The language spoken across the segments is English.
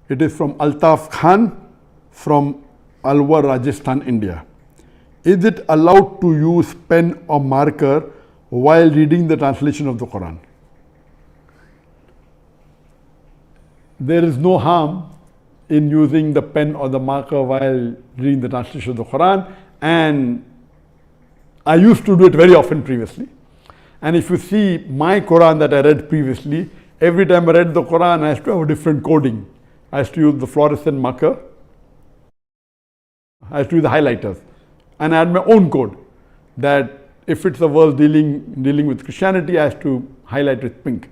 It is from Altaf Khan from Alwar, Rajasthan, India. Is it allowed to use pen or marker while reading the translation of the Quran? There is no harm in using the pen or the marker while reading the translation of the Quran, and I used to do it very often previously. And if you see my Quran that I read previously, every time I read the Quran I used to have a different coding. I used to use the fluorescent marker, I used to use the highlighters, and I had my own code that if it's a verse dealing with Christianity, I have to highlight with pink.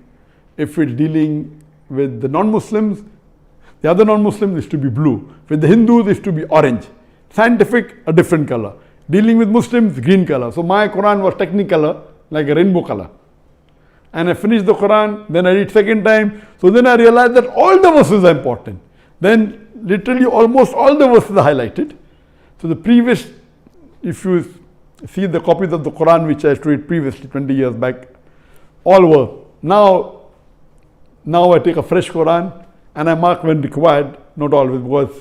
If it's dealing with the non-Muslims, the other non-Muslims is to be blue. With the Hindus, is to be orange. Scientific, a different color. Dealing with Muslims, green color. So my Quran was technicolor, like a rainbow color. And I finished the Quran, then I read second time. So then I realized that all the verses are important. Then literally almost all the verses are highlighted. So the previous, if you see the copies of the Quran which I used to read previously 20 years back, all were. Now I take a fresh Quran and I mark when required, not always, because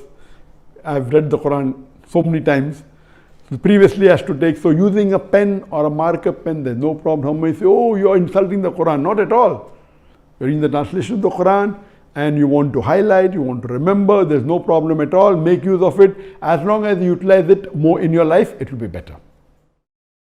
I've read the Quran so many times. So previously I used to take, so using a pen or a marker pen, there's no problem. Somebody say, oh, you're insulting the Quran. Not at all. You're reading the translation of the Quran and you want to highlight, you want to remember, there's no problem at all. Make use of it. As long as you utilize it more in your life, it will be better.